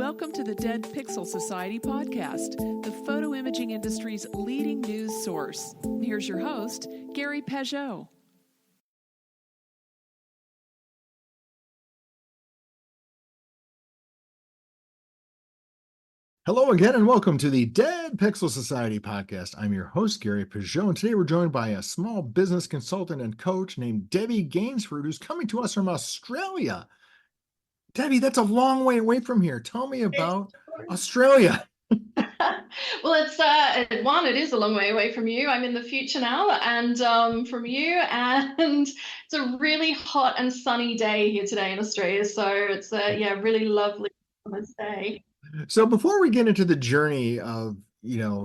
Welcome to the Dead Pixel Society podcast, the photo imaging industry's leading news source. Here's your host, Gary Peugeot. Hello again, and welcome to the Dead Pixel Society podcast. I'm your host, Gary Peugeot, and today we're joined by a small business consultant and coach named Debbie Gainsford, who's coming to us from Australia. Debbie, that's a long way away from here. Tell me about Australia. Well, it is a long way away from you. I'm in the future now, and from you, and it's a really hot and sunny day here today in Australia. So it's a really lovely summer's day. So before we get into the journey of,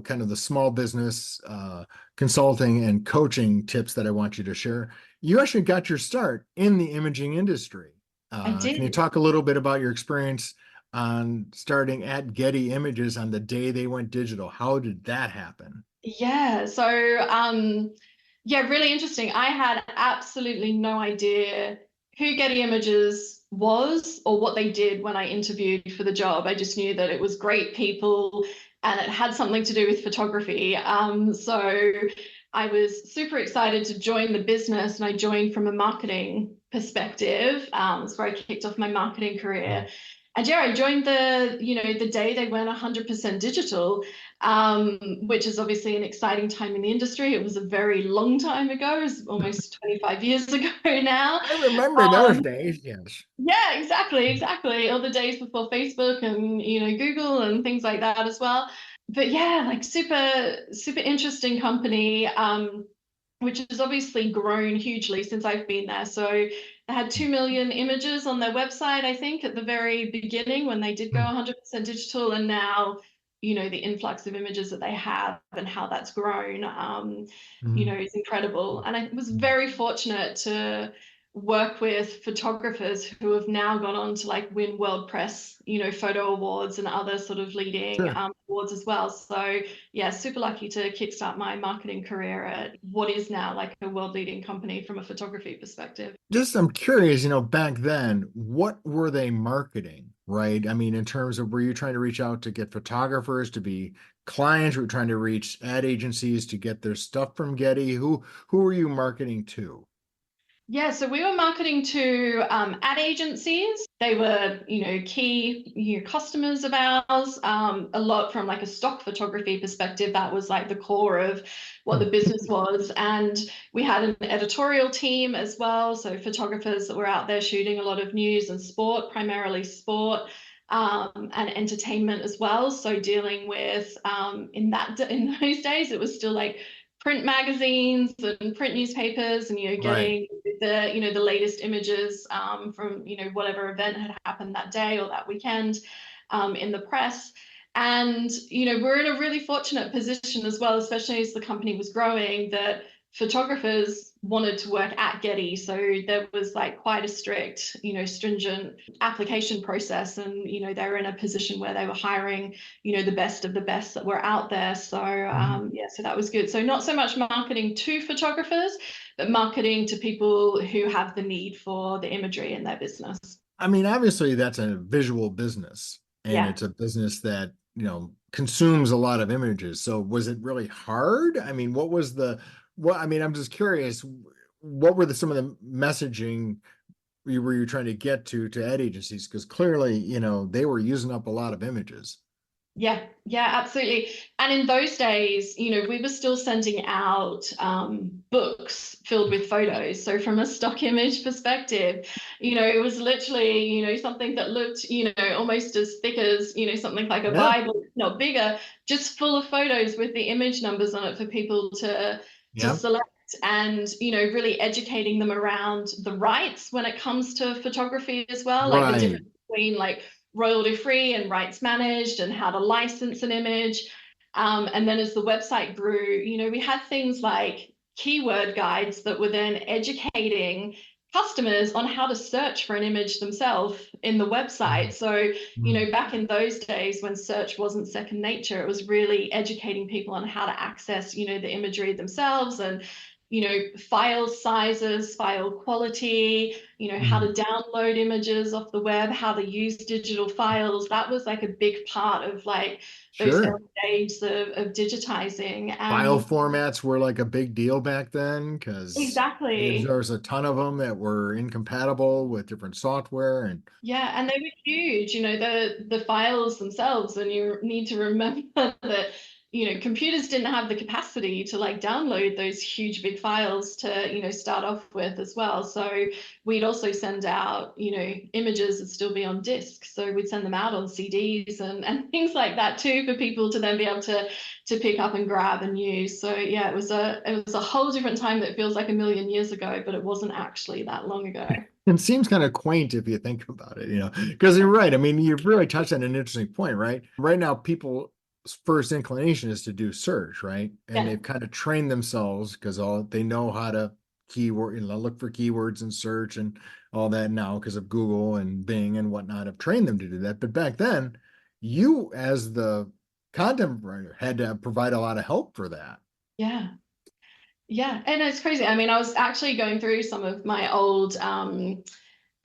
kind of the small business consulting and coaching tips that I want you to share, you actually got your start in the imaging industry. I did. Can you talk a little bit about your experience on starting at Getty Images on the day they went digital? How did that happen? Yeah, so really interesting. I had absolutely no idea who Getty Images was or what they did when I interviewed for the job. I just knew that it was great people and it had something to do with photography. So I was super excited to join the business, and I joined from a marketing perspective. That's where I kicked off my marketing career. And I joined the day they went 100% digital, which is obviously an exciting time in the industry. It was a very long time ago. It was almost 25 years ago now. I remember those days, yes. Yeah, exactly. All the days before Facebook and, Google and things like that as well. But yeah, like super, super interesting company, which has obviously grown hugely since I've been there. So they had 2 million images on their website, I think, at the very beginning when they did go 100% digital. And now, the influx of images that they have and how that's grown, is incredible. And I was very fortunate to work with photographers who have now gone on to win World Press, photo awards and other sort of leading awards as well. So yeah, super lucky to kickstart my marketing career at what is now like a world leading company from a photography perspective. I'm curious, back then, what were they marketing, right? I mean, in terms of, were you trying to reach out to get photographers to be clients? Were you trying to reach ad agencies to get their stuff from Getty? Who were you marketing to? Yeah, so we were marketing to ad agencies. They were, key customers of ours. A lot from a stock photography perspective, that was the core of what the business was. And we had an editorial team as well, so photographers that were out there shooting a lot of news and sport, primarily sport, and entertainment as well. So dealing with in those days, it was still print magazines and print newspapers, and getting the latest images from whatever event had happened that day or that weekend in the press. And we're in a really fortunate position as well, especially as the company was growing, that photographers wanted to work at Getty. So there was quite a strict, stringent application process, and they were in a position where they were hiring, the best of the best that were out there. So so that was good. So not so much marketing to photographers, but marketing to people who have the need for the imagery in their business. I mean, obviously that's a visual business, and it's a business that consumes a lot of images. So was it really hard? I mean, I'm just curious, what were some of the messaging were you trying to get to ad agencies? Because clearly, they were using up a lot of images. Yeah, absolutely. And in those days, we were still sending out books filled with photos. So from a stock image perspective, it was literally, something that looked, almost as thick as, something like a Bible, not bigger, just full of photos with the image numbers on it for people to select, and really educating them around the rights when it comes to photography as well, the difference between royalty free and rights managed, and how to license an image. And then as the website grew, we had things like keyword guides that were then educating customers on how to search for an image themselves in the website. So, back in those days when search wasn't second nature, it was really educating people on how to access, the imagery themselves, and file sizes, file quality, how to download images off the web, how to use digital files. That was like a big part of like those Sure. early days of digitizing. File And formats were like a big deal back then because exactly. there was a ton of them that were incompatible with different software. And Yeah, and they were huge, the files themselves, and you need to remember that, computers didn't have the capacity to like download those huge big files to, start off with as well. So we'd also send out, images that still be on disk. So we'd send them out on CDs and things like that too, for people to then be able to pick up and grab and use. So yeah, it was a whole different time that feels like a million years ago, but it wasn't actually that long ago. it seems kind of quaint if you think about it, because you're right. I mean, you've really touched on an interesting point, right? Right now, people's first inclination is to do search, right? And Yeah. they've kind of trained themselves because they know how to keyword, look for keywords and search and all that now because of Google and Bing and whatnot have trained them to do that. But back then, you as the content writer had to provide a lot of help for that. Yeah. Yeah, and it's crazy. I mean, I was actually going through some of my old,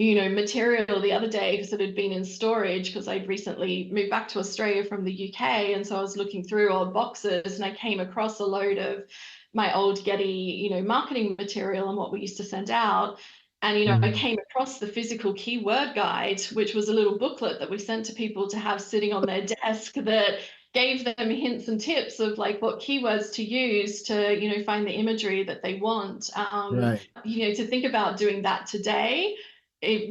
material the other day because it had been in storage because I'd recently moved back to Australia from the UK. And so I was looking through old boxes and I came across a load of my old Getty, marketing material and what we used to send out. And, I came across the physical keyword guide, which was a little booklet that we sent to people to have sitting on their desk that gave them hints and tips of like what keywords to use to, find the imagery that they want. Right. To think about doing that today,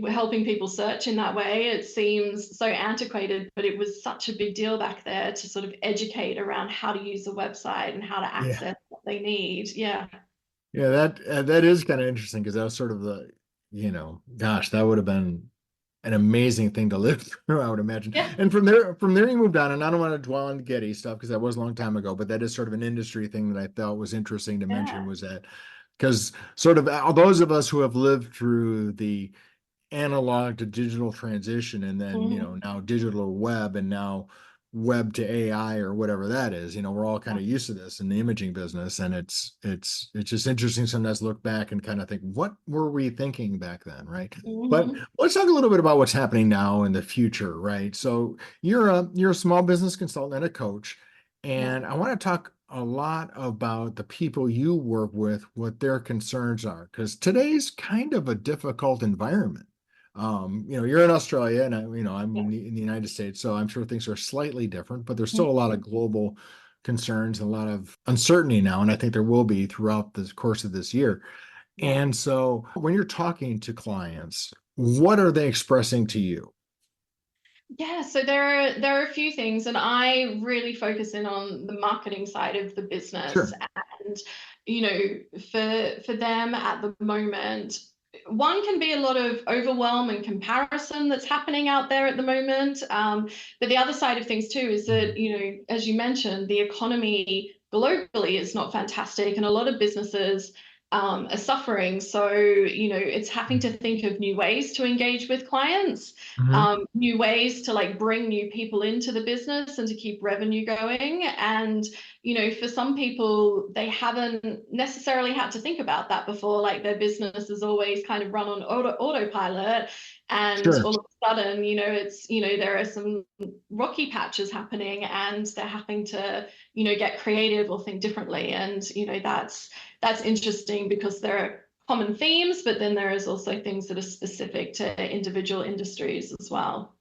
helping people search in that way, it seems so antiquated, but it was such a big deal back there to sort of educate around how to use a website and how to access what they need. Yeah. Yeah, that is kind of interesting because that was sort of gosh, that would have been an amazing thing to live through, I would imagine. Yeah. And from there you moved on, and I don't want to dwell on Getty stuff because that was a long time ago, but that is sort of an industry thing that I thought was interesting to mention, was that because sort of all those of us who have lived through the analog to digital transition and then now digital web and now web to AI or whatever that is, we're all kind of used to this in the imaging business, and it's just interesting sometimes to look back and kind of think, what were we thinking back then, right? But let's talk a little bit about what's happening now in the future, right? So you're a small business consultant and a coach, and I want to talk a lot about the people you work with, what their concerns are, because today's kind of a difficult environment. You're in Australia and I'm in the United States, so I'm sure things are slightly different, but there's still a lot of global concerns and a lot of uncertainty now. And I think there will be throughout the course of this year. And so when you're talking to clients, what are they expressing to you? Yeah, so there are a few things, and I really focus in on the marketing side of the business. Sure. And for them at the moment, one can be a lot of overwhelm and comparison that's happening out there at the moment. But the other side of things too is that, as you mentioned, the economy globally is not fantastic, and a lot of businesses are suffering. So, it's having to think of new ways to engage with clients, new ways to like bring new people into the business and to keep revenue going. And, for some people, they haven't necessarily had to think about that before. Like their business is always kind of run on autopilot. And all of a sudden, it's, there are some rocky patches happening and they're having to, get creative or think differently. And, that's interesting because there are common themes, but then there is also things that are specific to individual industries as well.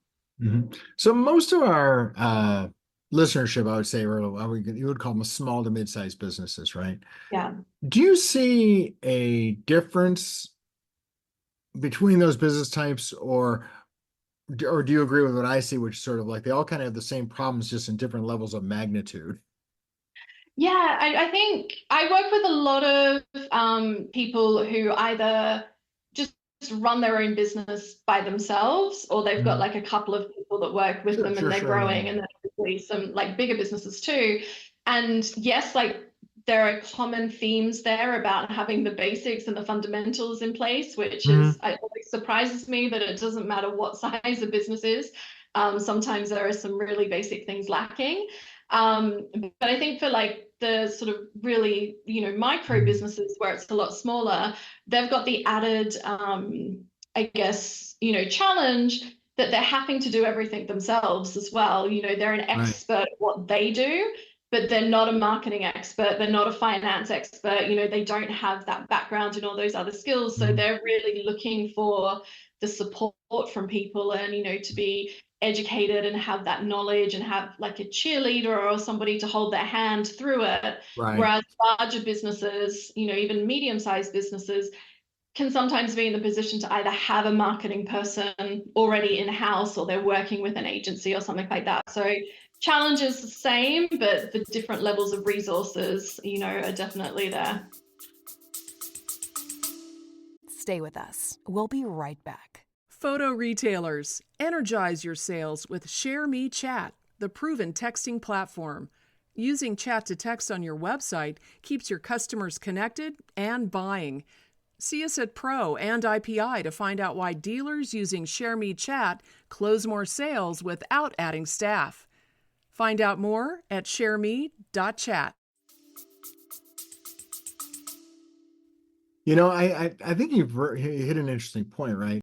So most of our listenership, I would say, you would call them small to mid-sized businesses, right? Yeah. Do you see a difference between those business types, or do you agree with what I see, which is sort of like they all kind of have the same problems, just in different levels of magnitude? Yeah, I think I work with a lot of people who either just run their own business by themselves, or they've got like a couple of people that work with them and they're growing, and then obviously some like bigger businesses too. And yes, like there are common themes there about having the basics and the fundamentals in place, which is, it always surprises me that it doesn't matter what size the business is. Sometimes there are some really basic things lacking. But I think for like the sort of really, micro businesses where it's a lot smaller, they've got the added, I guess, challenge that they're having to do everything themselves as well. They're an Right. expert at what they do, but they're not a marketing expert. They're not a finance expert. They don't have that background in all those other skills. So they're really looking for the support from people and, to be educated and have that knowledge and have like a cheerleader or somebody to hold their hand through it. Right. Whereas larger businesses, even medium-sized businesses, can sometimes be in the position to either have a marketing person already in-house or they're working with an agency or something like that. So challenge is the same, but the different levels of resources, are definitely there. Stay with us. We'll be right back. Photo retailers, energize your sales with Share Me Chat, the proven texting platform. Using chat to text on your website keeps your customers connected and buying. See us at Pro and IPI to find out why dealers using Share Me Chat close more sales without adding staff. Find out more at shareme.chat. I think you've hit an interesting point, right?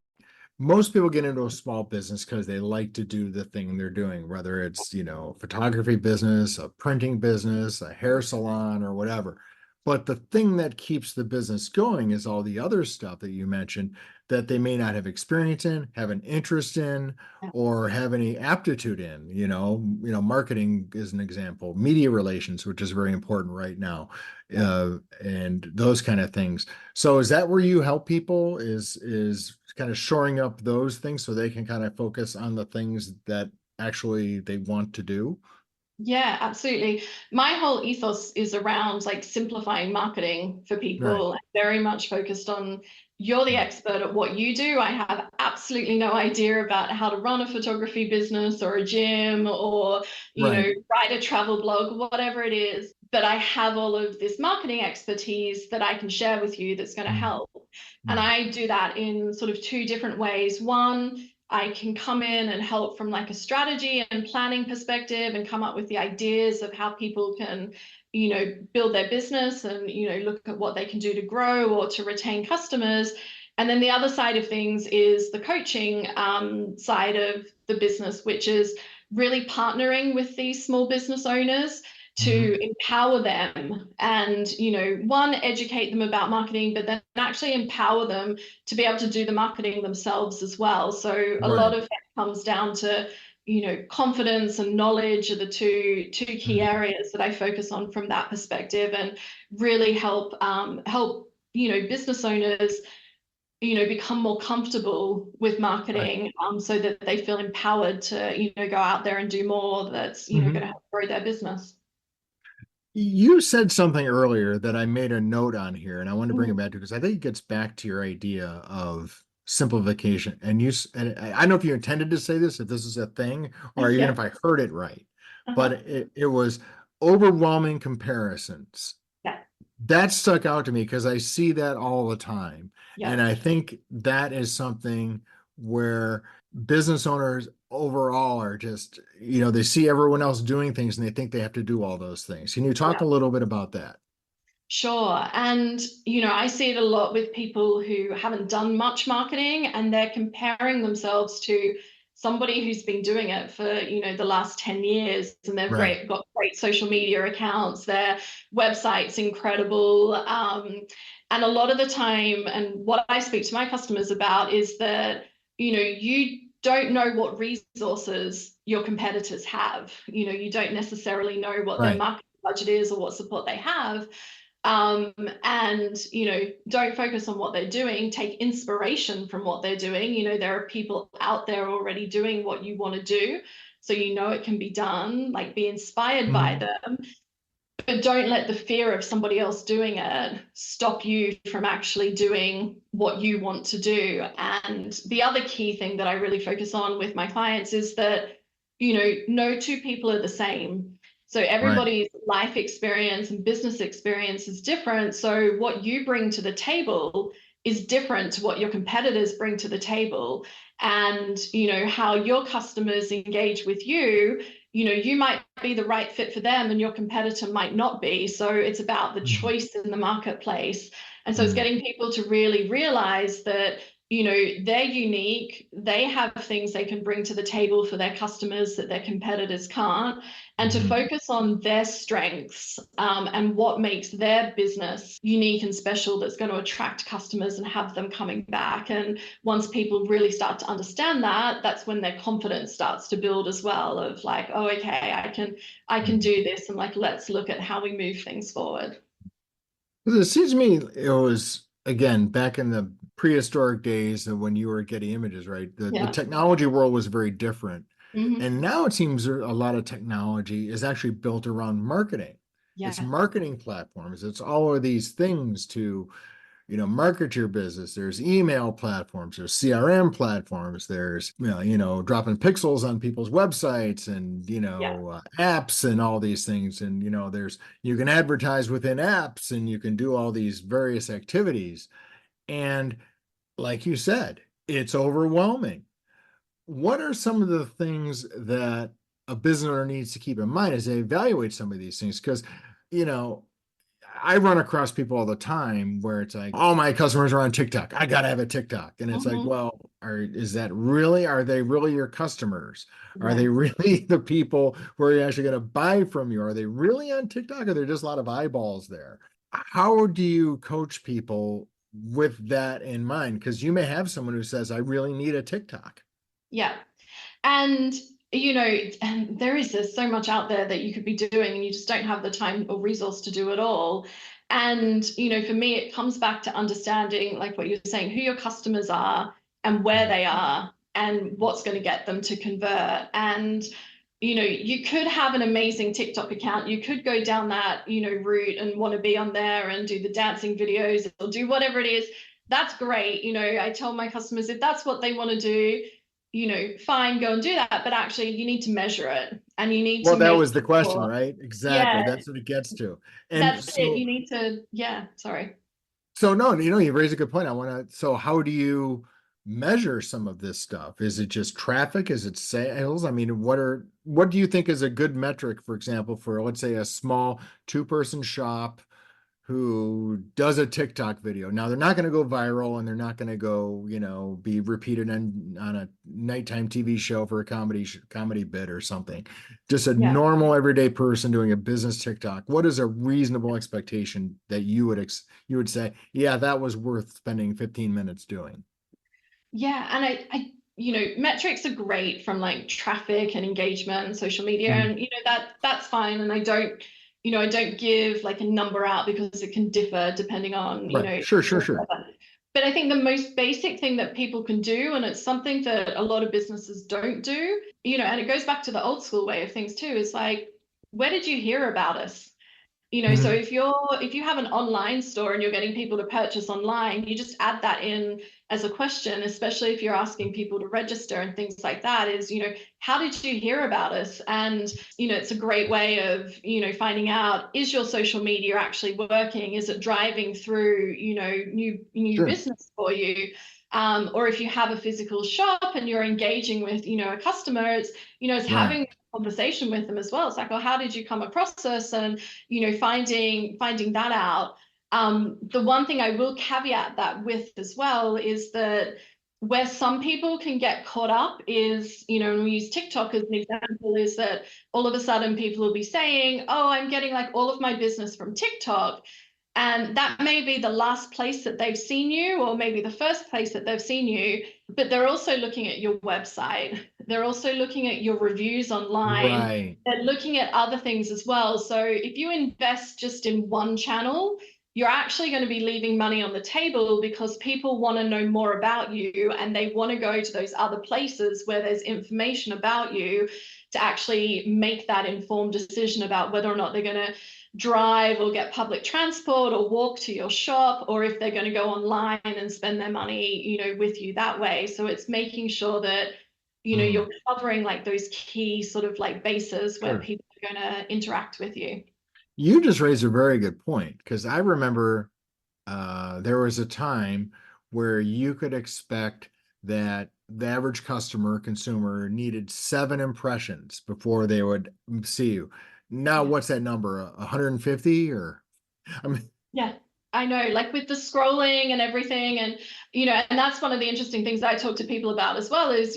Most people get into a small business because they like to do the thing they're doing, whether it's, photography business, a printing business, a hair salon, or whatever. But the thing that keeps the business going is all the other stuff that you mentioned that they may not have experience in, have an interest in, or have any aptitude in. Marketing is an example, media relations, which is very important right now, and those kind of things. So is that where you help people? Is kind of shoring up those things so they can kind of focus on the things that actually they want to do? Yeah, absolutely. My whole ethos is around like simplifying marketing for people, Right. very much focused on you're the expert at what you do. I have absolutely no idea about how to run a photography business or a gym or, Right. write a travel blog, whatever it is. But I have all of this marketing expertise that I can share with you that's going to help. And I do that in sort of two different ways. One, I can come in and help from like a strategy and planning perspective and come up with the ideas of how people can, build their business and, look at what they can do to grow or to retain customers. And then the other side of things is the coaching side of the business, which is really partnering with these small business owners to empower them and, one, educate them about marketing, but then actually empower them to be able to do the marketing themselves as well. So a lot of that comes down to, confidence and knowledge are the two key areas that I focus on from that perspective, and really help business owners become more comfortable with marketing, so that they feel empowered to go out there and do more that's going to help grow their business. You said something earlier that I made a note on here, and I want to bring it back to because I think it gets back to your idea of simplification. And I don't know if you intended to say this, if this is a thing, or even if I heard it right, but it was overwhelming comparisons. Yeah. That stuck out to me because I see that all the time. Yeah. And I think that is something where business owners overall are just, they see everyone else doing things and they think they have to do all those things. Can you talk a little bit about that? Sure. And, I see it a lot with people who haven't done much marketing and they're comparing themselves to somebody who's been doing it for, the last 10 years and they've got great social media accounts, their website's incredible. And a lot of the time, and what I speak to my customers about is that, you don't know what resources your competitors have. You don't necessarily know what their marketing budget is or what support they have. And, don't focus on what they're doing. Take inspiration from what they're doing. There are people out there already doing what you want to do. So, it can be done, like be inspired by them. But don't let the fear of somebody else doing it stop you from actually doing what you want to do. And the other key thing that I really focus on with my clients is that, no two people are the same. So everybody's life experience and business experience is different. So what you bring to the table is different to what your competitors bring to the table, and how your customers engage with you. You might be the right fit for them and your competitor might not be. So it's about the choice in the marketplace. And so it's getting people to really realize that they're unique, they have things they can bring to the table for their customers that their competitors can't, and to focus on their strengths, and what makes their business unique and special, that's going to attract customers and have them coming back. And once people really start to understand that, that's when their confidence starts to build as well, of like, oh, okay, I can do this, and like, let's look at how we move things forward. It seems to me it was, again, back in the prehistoric days of when you were at Getty Images, right? The technology world was very different. And now it seems a lot of technology is actually built around marketing. It's marketing platforms. It's all of these things to, market your business. There's email platforms, there's CRM platforms, there's, dropping pixels on people's websites and, apps and all these things. And, you can advertise within apps and you can do all these various activities. And like you said, it's overwhelming. What are some of the things that a business owner needs to keep in mind as they evaluate some of these things? Because, I run across people all the time where it's like, all my customers are on TikTok. I got to have a TikTok. And it's like, well, are they really your customers? Are they really the people who are actually going to buy from you? Are they really on TikTok? Or are there just a lot of eyeballs there? How do you coach people with that in mind? Because you may have someone who says, I really need a TikTok. Yeah. And and there is so much out there that you could be doing, and you just don't have the time or resource to do it all. And, for me, it comes back to understanding, like what you're saying, who your customers are and where they are and what's going to get them to convert. And, you could have an amazing TikTok account. You could go down that, route and want to be on there and do the dancing videos or do whatever it is. That's great. I tell my customers, if that's what they want to do, fine, go and do that. But actually, you need to measure it, and you need to. Well, that was the question, right? Exactly. Yeah. That's what it gets to. And that's it. You need to. Yeah. Sorry. So no, you raise a good point. So how do you measure some of this stuff? Is it just traffic? Is it sales? I mean, what do you think is a good metric, for example, for, let's say, a small 2-person shop who does a TikTok video? Now, they're not going to go viral and they're not going to go, be repeated on a nighttime TV show for a comedy bit or something. Just a normal everyday person doing a business TikTok. What is a reasonable expectation that you would say, yeah, that was worth spending 15 minutes doing? Yeah. And I metrics are great from like traffic and engagement and social media. And, that's fine. And I don't give like a number out because it can differ depending on, Sure. But I think the most basic thing that people can do, and it's something that a lot of businesses don't do, and it goes back to the old school way of things too, is like, where did you hear about us? So if you have an online store and you're getting people to purchase online, you just add that in as a question, especially if you're asking people to register and things like that, is, how did you hear about us? And, it's a great way of, finding out, is your social media actually working? Is it driving through, new business for you? Or if you have a physical shop and you're engaging with, a customer, it's having a conversation with them as well. It's like, well, how did you come across us? And, finding that out. The one thing I will caveat that with as well is that where some people can get caught up is, and we use TikTok as an example, is that all of a sudden people will be saying, oh, I'm getting like all of my business from TikTok. And that may be the last place that they've seen you, or maybe the first place that they've seen you, but they're also looking at your website. They're also looking at your reviews online. Right. They're looking at other things as well. So if you invest just in one channel, you're actually going to be leaving money on the table, because people want to know more about you and they want to go to those other places where there's information about you to actually make that informed decision about whether or not they're going to drive or get public transport or walk to your shop, or if they're going to go online and spend their money, with you that way. So it's making sure that, you're covering like those key sort of like bases where people are going to interact with you. You just raised a very good point, because I remember there was a time where you could expect that the average consumer needed 7 impressions before they would see you. Now, Yeah. what's that number? 150 or I mean, Yeah, I know, like with the scrolling and everything, and and that's one of the interesting things that I talk to people about as well is,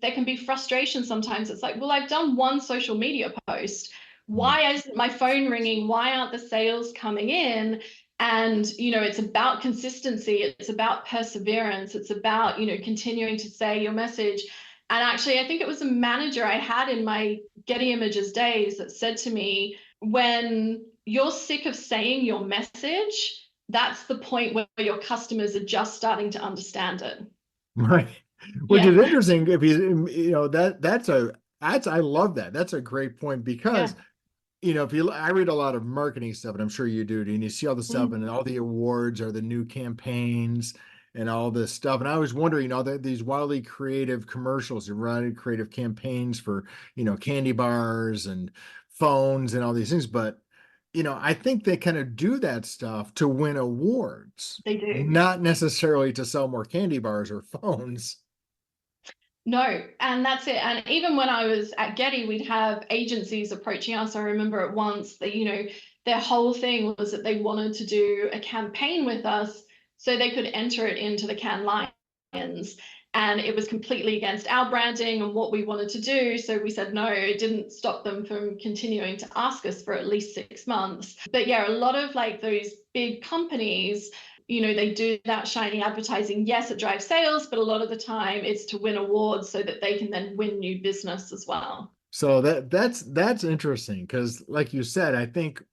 there can be frustration sometimes. It's like, well, I've done one social media post. Why isn't my phone ringing? Why aren't the sales coming in? And it's about consistency, it's about perseverance, it's about continuing to say your message. And actually, I think it was a manager I had in my Getty Images days that said to me, when you're sick of saying your message, that's the point where your customers are just starting to understand it. right. Which is Yeah, interesting if that's I love that. That's a great point because yeah. if I read a lot of marketing stuff, and I'm sure you do, and you see all the stuff Mhm. and all the awards are the new campaigns and all this stuff. And I was wondering, these wildly creative commercials and wildly creative campaigns for, candy bars and phones and all these things. But, I think they kind of do that stuff to win awards, They do. not necessarily to sell more candy bars or phones. No, and that's it. And even when I was at Getty, we'd have agencies approaching us. I remember at once that, their whole thing was that they wanted to do a campaign with us so they could enter it into the Cannes Lions. And it was completely against our branding and what we wanted to do. So we said no. It didn't stop them from continuing to ask us for at least 6 months. But yeah, a lot of like those big companies, they do that shiny advertising. Yes, it drives sales, but a lot of the time it's to win awards so that they can then win new business as well. So that's interesting because, like you said, I think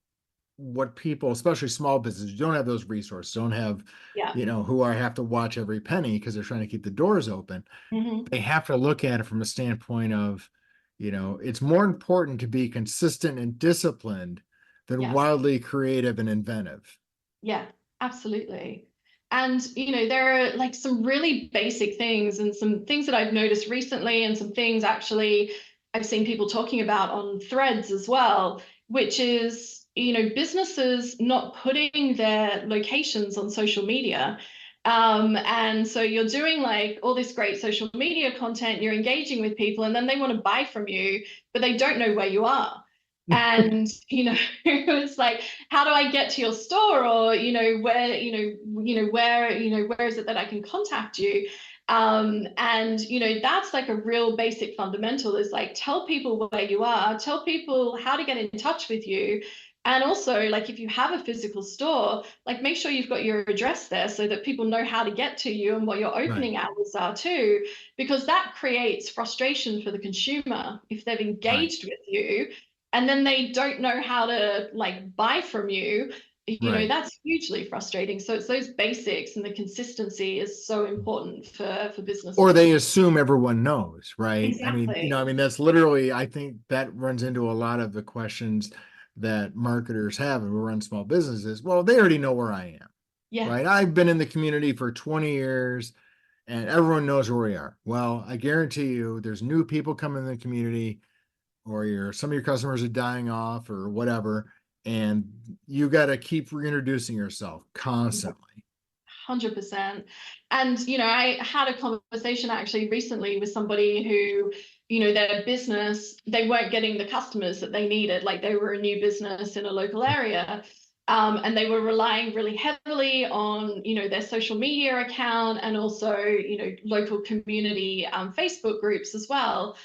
what people, especially small businesses, don't have those resources, don't have, Yeah. who I have to watch every penny because they're trying to keep the doors open. Mm-hmm. They have to look at it from a standpoint of, it's more important to be consistent and disciplined than Yes. wildly creative and inventive. Yeah, absolutely. And, there are like some really basic things and some things that I've noticed recently and some things actually I've seen people talking about on threads as well, which is, businesses not putting their locations on social media. And so you're doing like all this great social media content, you're engaging with people, and then they want to buy from you, but they don't know where you are. And, it's like, how do I get to your store? Or, where is it that I can contact you? And, that's like a real basic fundamental is like, tell people where you are, tell people how to get in touch with you. And also, like, if you have a physical store, like, make sure you've got your address there so that people know how to get to you and what your opening Right. hours are too, because that creates frustration for the consumer if they've Right. engaged with you and then they don't know how to like buy from you. Right. That's hugely frustrating. So it's those basics, and the consistency is so important for Or businesses. they assume everyone knows, right? Exactly. That's literally, I think that runs into a lot of the questions that marketers have and who run small businesses. Well, they already know where I am, Yeah. right? I've been in the community for 20 years and everyone knows where we are. Well, I guarantee you there's new people coming in the community, or some of your customers are dying off or whatever, and you got to keep reintroducing yourself constantly. 100%. And, I had a conversation actually recently with somebody who, their business, they weren't getting the customers that they needed. Like they were a new business in a local area. And they were relying really heavily on, their social media account and also, local community Facebook groups as well.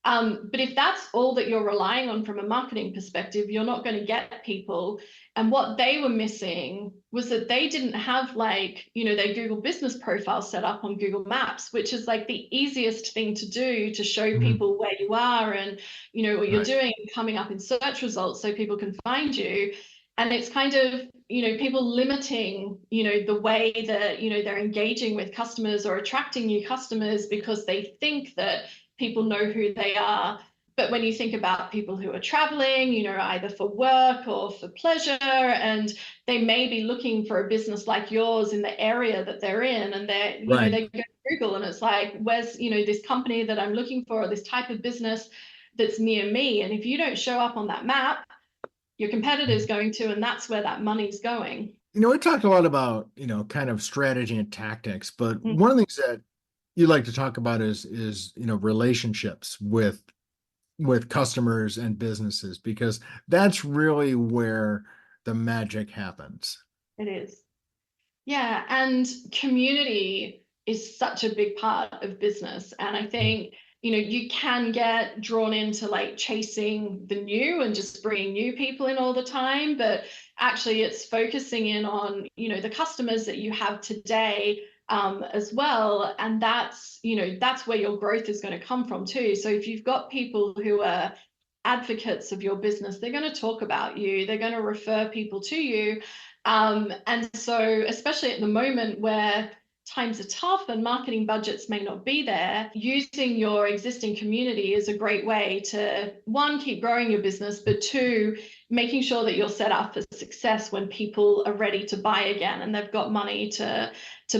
But if that's all that you're relying on from a marketing perspective, you're not going to get people. And what they were missing was that they didn't have like, their Google business profile set up on Google Maps, which is like the easiest thing to do to show Mhm. people where you are and, what you're Right. doing and coming up in search results so people can find you. And it's kind of, people limiting, the way that, they're engaging with customers or attracting new customers because they think that people know who they are. But when you think about people who are traveling, either for work or for pleasure, and they may be looking for a business like yours in the area that they're in, and Right. they go to Google and it's like, where's, this company that I'm looking for, or this type of business that's near me. And if you don't show up on that map, your competitor's going to, and that's where that money's going. We talked a lot about, kind of strategy and tactics, but Mm. one of the things that you like to talk about is, relationships with customers and businesses, because that's really where the magic happens. It is. Yeah, and community is such a big part of business. And I think, you can get drawn into like chasing the new and just bringing new people in all the time. But actually, it's focusing in on, the customers that you have today as well. And that's where your growth is going to come from too. So if you've got people who are advocates of your business, they're going to talk about you, they're going to refer people to you. And so, especially at the moment where times are tough and marketing budgets may not be there, using your existing community is a great way to, one, keep growing your business, but two, making sure that you're set up for success when people are ready to buy again and they've got money to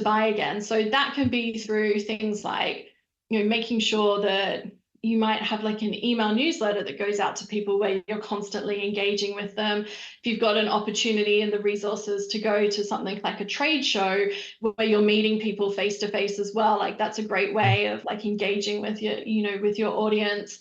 buy again. So that can be through things like, making sure that you might have like an email newsletter that goes out to people where you're constantly engaging with them. If you've got an opportunity and the resources to go to something like a trade show where you're meeting people face to face as well, like that's a great way of like engaging with with your audience.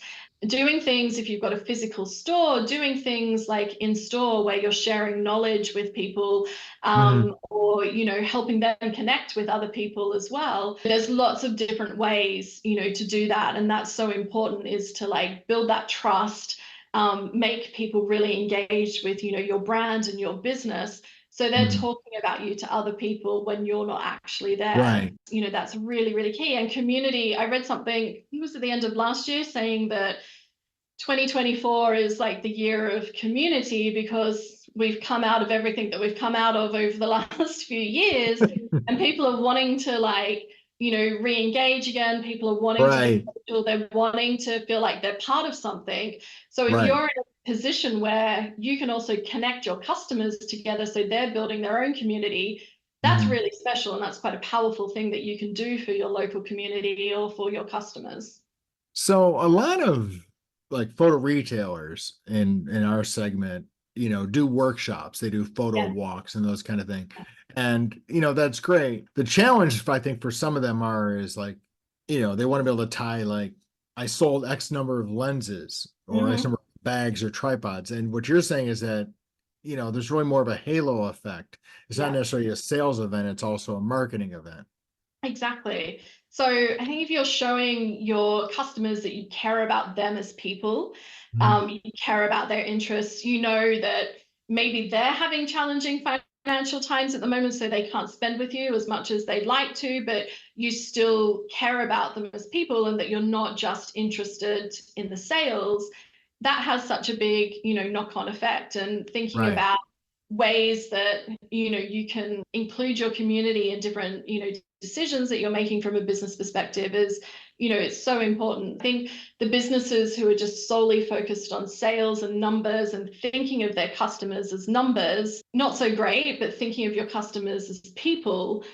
Doing things, if you've got a physical store, doing things like in store where you're sharing knowledge with people, or helping them connect with other people as well. There's lots of different ways to do that, and that's so important, is to like build that trust, make people really engaged with your brand and your business, so they're talking about you to other people when you're not actually there. Right. That's really, really key. And community, I read something, I think it was at the end of last year, saying that 2024 is like the year of community, because we've come out of everything that we've come out of over the last few years, and people are wanting to like, re-engage again. People are wanting to be social. They're wanting to feel like they're part of something. So if you're in a position where you can also connect your customers together so they're building their own community, that's really special, and that's quite a powerful thing that you can do for your local community or for your customers. So a lot of like photo retailers in our segment, do workshops, they do photo walks and those kind of things. And, that's great. The challenge, I think, for some of them is like, they want to be able to tie, like, I sold X number of lenses or X number of bags or tripods. And what you're saying is that, there's really more of a halo effect. It's not necessarily a sales event, it's also a marketing event. Exactly. So I think if you're showing your customers that you care about them as people, you care about their interests, that maybe they're having challenging financial times at the moment, so they can't spend with you as much as they'd like to, but you still care about them as people, and that you're not just interested in the sales, that has such a big, knock-on effect. And thinking about ways that, you can include your community in different, decisions that you're making from a business perspective is, it's so important. I think the businesses who are just solely focused on sales and numbers and thinking of their customers as numbers, not so great, but thinking of your customers as people,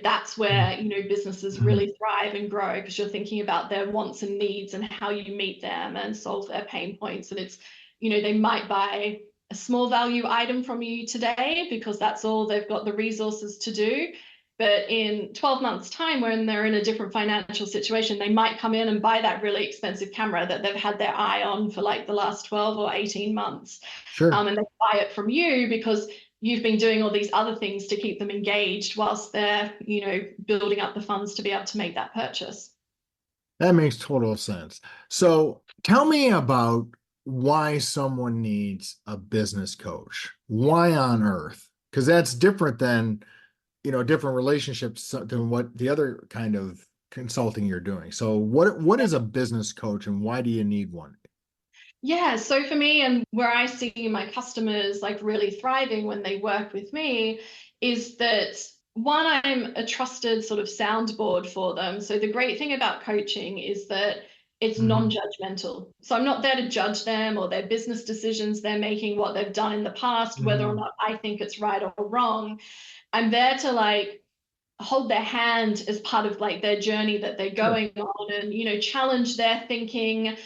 that's where, businesses really thrive and grow, because you're thinking about their wants and needs and how you meet them and solve their pain points. And it's, they might buy a small value item from you today because that's all they've got the resources to do. But in 12 months' time, when they're in a different financial situation, they might come in and buy that really expensive camera that they've had their eye on for like the last 12 or 18 months. Sure. And they buy it from you because you've been doing all these other things to keep them engaged whilst they're, building up the funds to be able to make that purchase. That makes total sense. So tell me about why someone needs a business coach. Why on earth? Because that's different than, different relationships than what the other kind of consulting you're doing. So what is a business coach, and why do you need one? Yeah, so for me, and where I see my customers like really thriving when they work with me, is that one, I'm a trusted sort of soundboard for them. So the great thing about coaching is that it's non-judgmental. So I'm not there to judge them or their business decisions they're making, what they've done in the past, whether or not I think it's right or wrong. I'm there to like hold their hand as part of like their journey that they're going on, and, you know, challenge their thinking,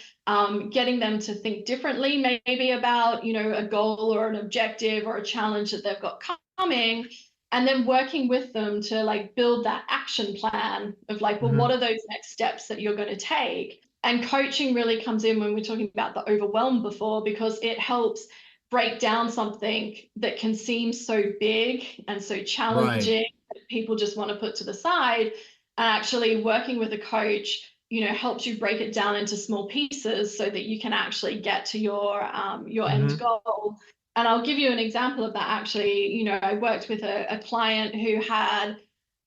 getting them to think differently, maybe about, you know, a goal or an objective or a challenge that they've got coming, and then working with them to like build that action plan of like, well, what are those next steps that you're going to take? And coaching really comes in when we're talking about the overwhelm before, because it helps break down something that can seem so big and so challenging that people just want to put to the side. And actually working with a coach, you know, helps you break it down into small pieces so that you can actually get to your end goal. And I'll give you an example of that. Actually, you know, I worked with a client who had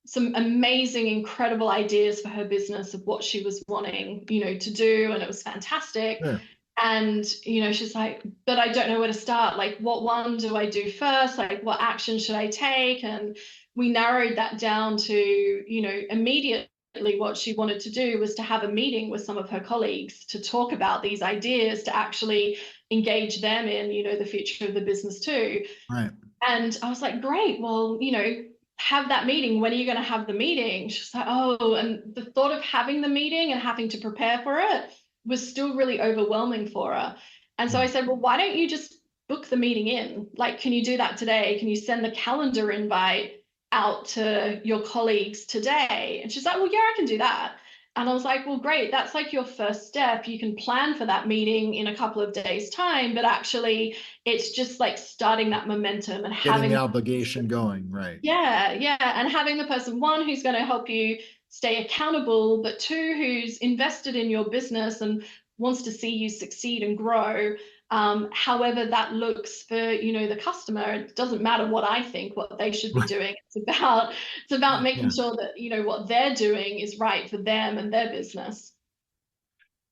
some amazing, incredible ideas for her business of what she was wanting, you know, to do. And it was fantastic. Yeah. And, you know, she's like, but I don't know where to start. Like, what one do I do first? Like, what action should I take? And we narrowed that down to, you know, immediately what she wanted to do was to have a meeting with some of her colleagues to talk about these ideas, to actually engage them in, you know, the future of the business too. Right. And I was like, great, well, you know, have that meeting. When are you going to have the meeting? She's like, oh, and the thought of having the meeting and having to prepare for it was still really overwhelming for her. And so I said, well, why don't you just book the meeting in? Like, can you do that today? Can you send the calendar invite out to your colleagues today? And she's like, well, yeah, I can do that. And I was like, well, great. That's like your first step. You can plan for that meeting in a couple of days' time, but actually it's just like starting that momentum and getting the obligation going, right? Yeah, yeah. And having the person, one, who's going to help you stay accountable, but two, who's invested in your business and wants to see you succeed and grow. However that looks for, you know, the customer. It doesn't matter what I think, what they should be doing. It's about making sure that, you know, what they're doing is right for them and their business.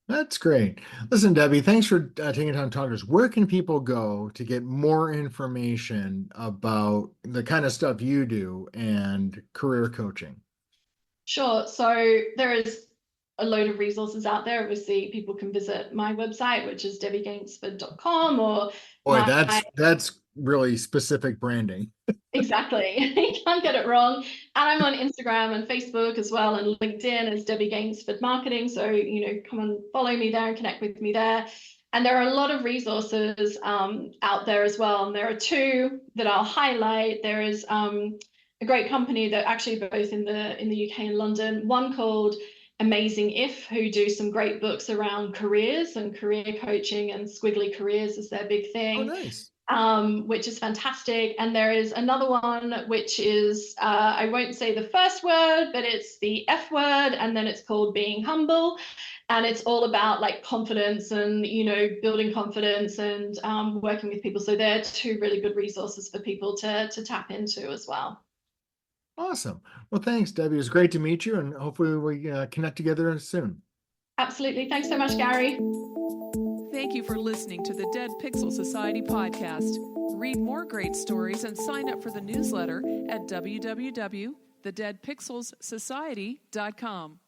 That's great. Listen, Debbie, thanks for taking time to talk to us. Where can people go to get more information about the kind of stuff you do and career coaching? Sure. So there is a load of resources out there. Obviously, people can visit my website, which is debbiegainsford.com, or that's really specific branding. Exactly. You can't get it wrong. And I'm on Instagram and Facebook as well, and LinkedIn as Debbie Gainsford Marketing. So, you know, come and follow me there and connect with me there. And there are a lot of resources out there as well. And there are two that I'll highlight. There is a great company that actually both in the UK and London, one called Amazing If, who do some great books around careers and career coaching, and squiggly careers is their big thing. Oh, nice. Which is fantastic. And there is another one, which is, I won't say the first word, but it's the F word, and then it's called Being Humble. And it's all about like confidence and, you know, building confidence and working with people. So they're two really good resources for people to tap into as well. Awesome. Well, thanks, Debbie. It was great to meet you, and hopefully we connect together soon. Absolutely. Thanks so much, Gary. Thank you for listening to the Dead Pixel Society podcast. Read more great stories and sign up for the newsletter at www.thedeadpixelssociety.com.